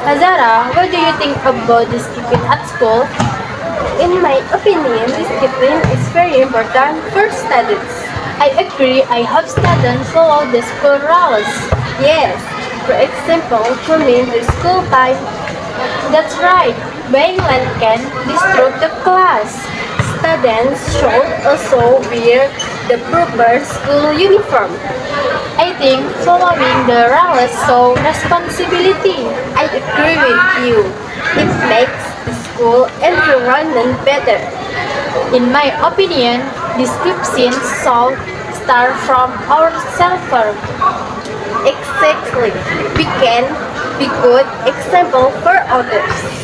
Azara, what do you think about discipline at school? In my opinion, discipline is very important for studies. I agree. I have students follow the school rules. Yes, for example, trimming the school time. That's right. Being late can disrupt the class. Students should also wear the proper school uniform. I think following the rules shows responsibility. I agree with you. It makes the school environment better. In my opinion, descriptions should start from ourselves. Exactly. We can be good example for others.